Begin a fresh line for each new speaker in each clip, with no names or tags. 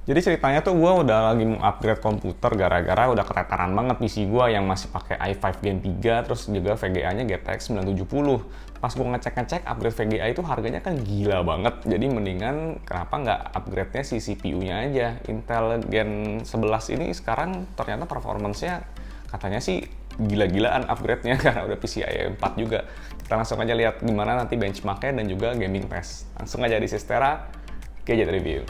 Jadi ceritanya tuh gue udah lagi mau upgrade komputer gara-gara udah keteteran banget PC gue yang masih pakai i5 Gen 3 terus juga VGA-nya GTX 970. Pas gue ngecek-ngecek upgrade VGA itu harganya kan gila banget. Jadi mendingan kenapa nggak upgrade-nya si CPU-nya aja. Intel Gen 11 ini sekarang ternyata performance-nya katanya sih gila-gilaan upgrade-nya karena udah PCIe 4 juga. Kita langsung aja lihat gimana nanti benchmark-nya dan juga gaming test. Langsung aja di Sistera Gadget Review.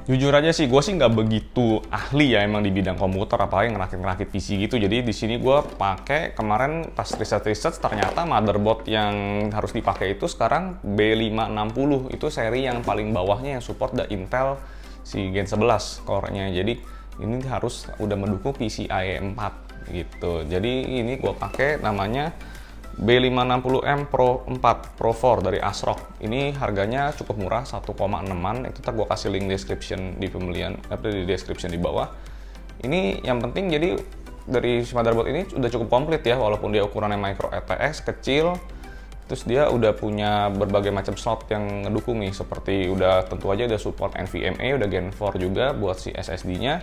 Jujur aja sih, gue sih nggak begitu ahli ya emang di bidang komputer, apalagi ngerakit-ngerakit PC gitu. Jadi di sini gue pakai kemarin pas riset-riset ternyata motherboard yang harus dipakai itu sekarang B560, itu seri yang paling bawahnya yang support the Intel si Gen 11 core-nya. Jadi ini harus udah mendukung PCIe 4 gitu. Jadi ini gue pakai namanya B560M Pro 4 Pro 4 dari ASRock. Ini harganya cukup murah, 1,6an. Itu ntar gue kasih link description di pembelian, di description di bawah. Ini yang penting jadi dari motherboard ini udah cukup komplit ya, walaupun dia ukurannya micro ATX kecil. Terus dia udah punya berbagai macam slot yang ngedukung nih, seperti udah tentu aja udah support NVMe, udah Gen 4 juga buat si SSD-nya.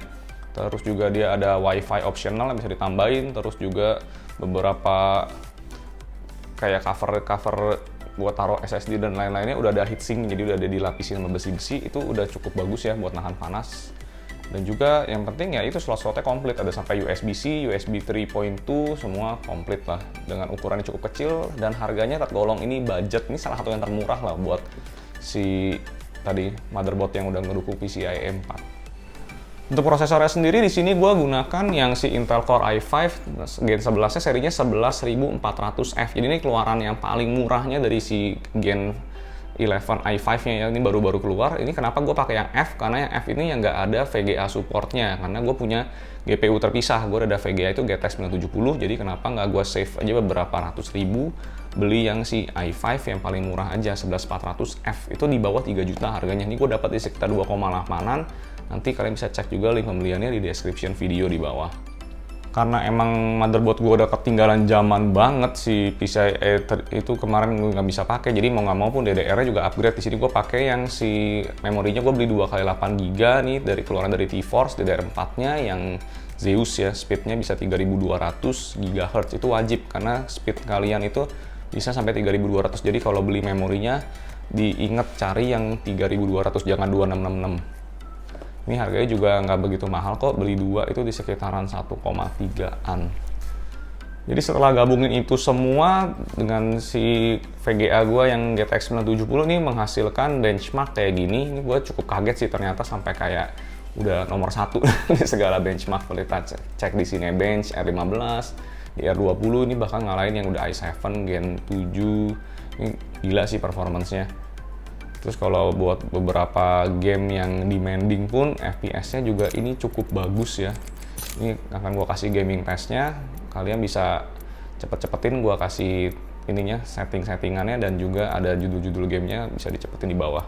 Terus juga dia ada WiFi optional yang bisa ditambahin, terus juga beberapa kayak cover buat taruh SSD dan lain-lainnya udah ada heatsink, jadi udah ada dilapisin sama besi-besi. Itu udah cukup bagus ya buat nahan panas. Dan juga yang penting ya itu slot-slotnya komplit, ada sampai USB-C, USB 3.2, semua komplit lah dengan ukuran yang cukup kecil dan harganya tergolong ini budget, ini salah satu yang termurah lah buat si tadi motherboard yang udah ngedukung PCIe 4. Untuk prosesornya sendiri di sini gue gunakan yang si Intel Core i5 Gen 11-nya serinya 11400F. Jadi ini keluaran yang paling murahnya dari si Gen 11 i5-nya ya. Ini baru-baru keluar. Ini kenapa gue pakai yang F? Karena yang F ini yang nggak ada VGA supportnya. Karena gue punya GPU terpisah. Gue udah ada VGA itu GTX 970. Jadi kenapa nggak gue save aja beberapa ratus ribu beli yang si i5 yang paling murah aja 11400F. Itu di bawah 3 juta harganya. Ini gue dapat di sekitar 2,8an. Nanti kalian bisa cek juga link pembeliannya di description video di bawah. Karena emang motherboard gue udah ketinggalan zaman banget, si PCIe itu kemarin gue nggak bisa pakai, jadi mau nggak mau pun DDR-nya juga upgrade. Di sini gue pakai yang si memorinya gue beli 2x8GB nih dari keluaran dari T-Force, DDR4-nya yang Zeus ya, speednya bisa 3200 GHz. Itu wajib karena speed kalian itu bisa sampai 3200. Jadi kalau beli memorinya diingat cari yang 3200, jangan 2666. Ini harganya juga nggak begitu mahal kok, beli dua itu di sekitaran 1,3an. Jadi setelah gabungin itu semua dengan si VGA gue yang GTX 970 ini menghasilkan benchmark kayak gini. Ini gue cukup kaget sih ternyata sampai kayak udah nomor 1 di segala benchmark. Kalau kita cek di sini bench R15, di R20 ini bahkan ngalahin yang udah i7 Gen 7. Ini gila sih performance-nya. Terus kalau buat beberapa game yang demanding pun FPS-nya juga ini cukup bagus ya. Ini akan gue kasih gaming test-nya. Kalian bisa cepet-cepetin gue kasih ininya setting-settingannya dan juga ada judul-judul gamenya bisa dicepetin di bawah.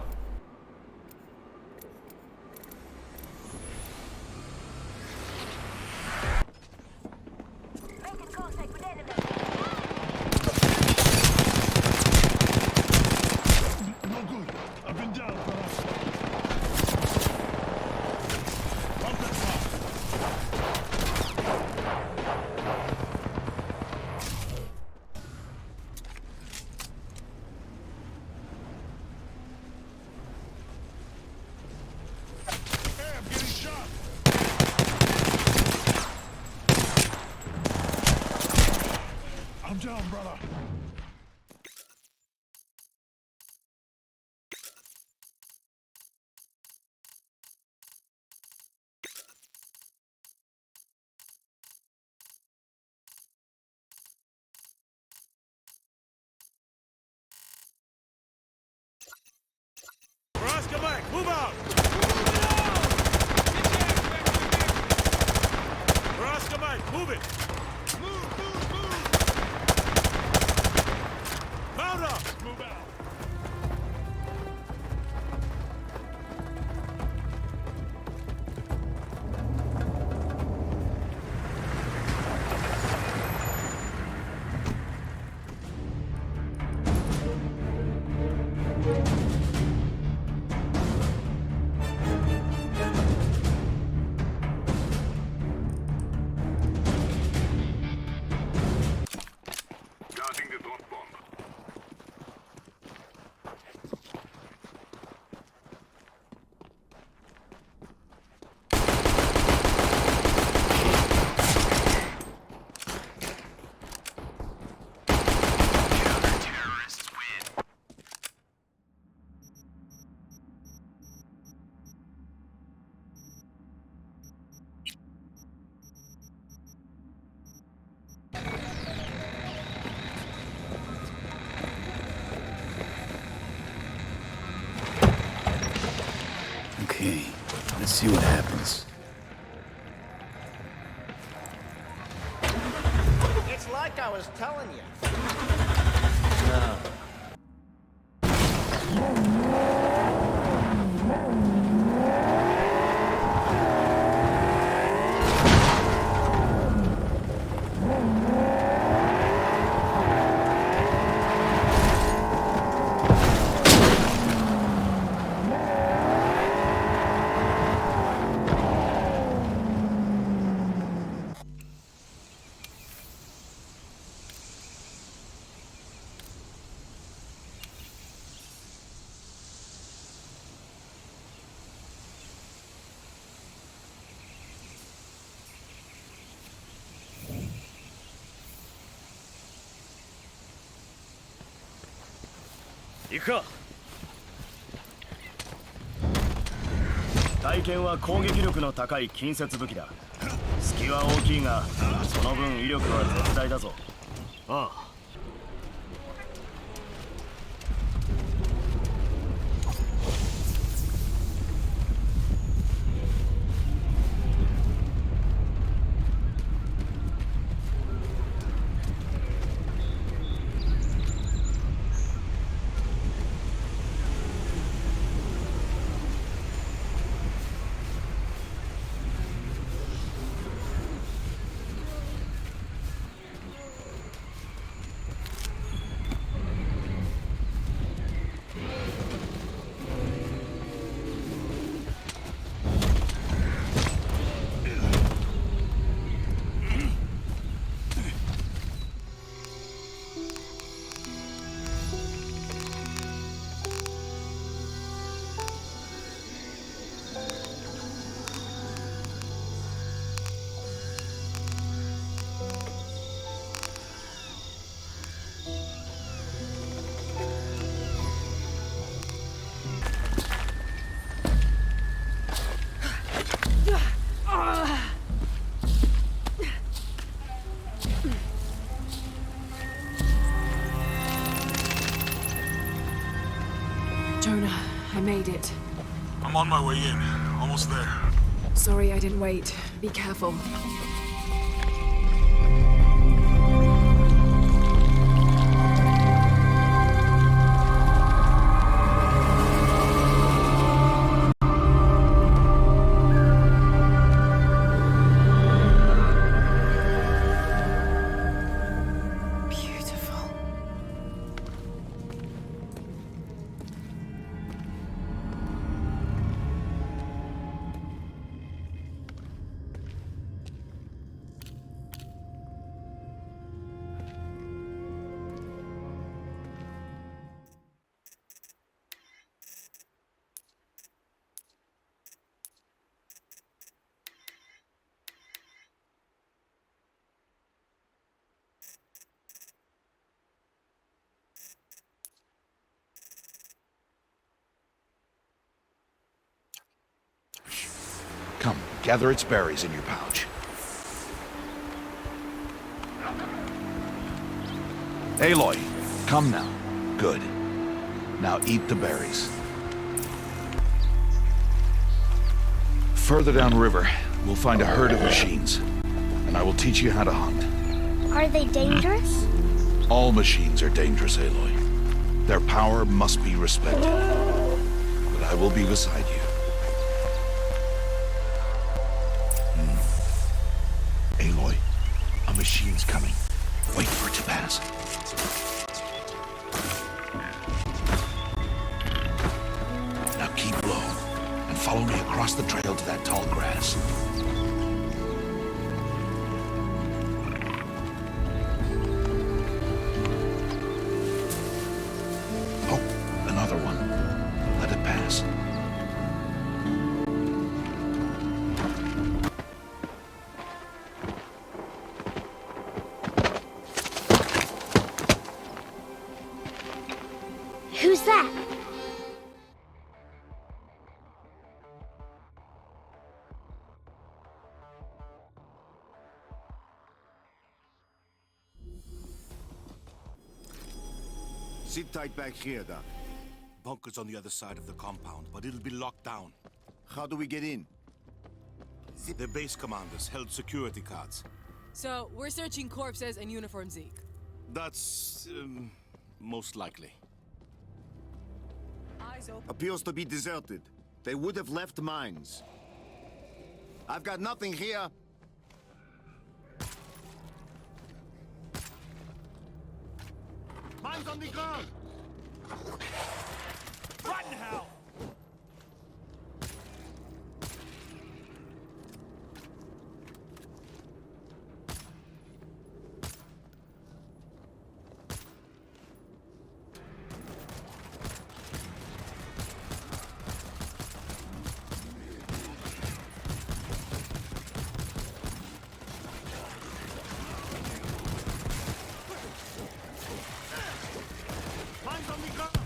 I'm down, brother. Oscar Mike, move out! Oscar Mike, move it! Move! Mount up! Move out!
Okay, let's see what happens.
It's like I was telling you.
行くか。体験は攻撃力の高い近接武器だ。隙は大きいがその分威力は絶大だぞ。ああ。
Jonah, I made it.
I'm on my way in. Almost there.
Sorry I didn't wait. Be careful. Beautiful.
Come, gather its berries in your pouch. Aloy, come now. Good. Now eat the berries. Further downriver, we'll find a herd of machines, and I will teach you how to hunt.
Are they dangerous?
All machines are dangerous, Aloy. Their power must be respected. But I will be beside you. Aloy, a machine's coming. Wait for it to pass. Now keep low, and follow me across the trail to that tall grass. Oh, another one. Let it pass.
Who's that?
Sit tight back here, Doc. Bunker's on the other side of the compound, but it'll be locked down.
How do we get in? The base commanders held security cards.
So, we're searching corpses and uniform Zeke.
That's most likely.
Eyes open.
Appears to be deserted. They would have left mines. I've got nothing here. Mines on the ground!
Run, hell! Mines on the ground!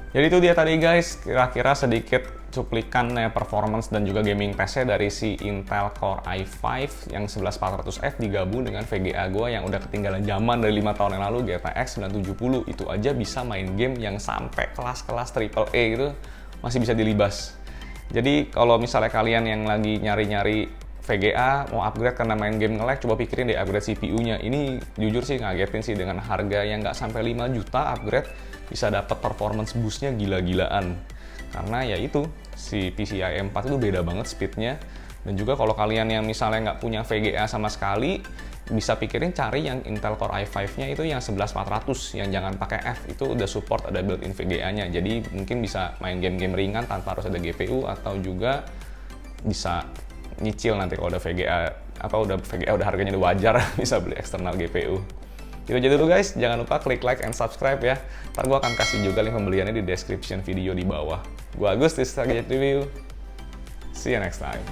Jadi itu dia tadi guys, kira-kira sedikit cuplikan performance dan juga gaming PC dari si Intel Core i5 yang 11400F digabung dengan VGA gue yang udah ketinggalan zaman dari 5 tahun yang lalu, GTX 970. Itu aja bisa main game yang sampai kelas-kelas AAA gitu masih bisa dilibas. Jadi kalau misalnya kalian yang lagi nyari-nyari VGA mau upgrade karena main game nge-lag, coba pikirin deh upgrade CPU-nya. Ini jujur sih ngagetin sih, dengan harga yang nggak sampai 5 juta upgrade bisa dapat performance boost-nya gila-gilaan. Karena ya itu, si PCIe 4 itu beda banget speed-nya. Dan juga kalau kalian yang misalnya nggak punya VGA sama sekali, bisa pikirin cari yang Intel Core i5-nya itu yang 11400, yang jangan pakai F, itu udah support ada built-in VGA-nya. Jadi mungkin bisa main game-game ringan tanpa harus ada GPU, atau juga bisa nyicil nanti kalau udah VGA, udah harganya udah wajar, bisa beli eksternal GPU. Itu aja dulu guys, jangan lupa klik like and subscribe ya. Ntar gue akan kasih juga link pembeliannya di description video di bawah. Gue Agus, this is Target Review. See you next time.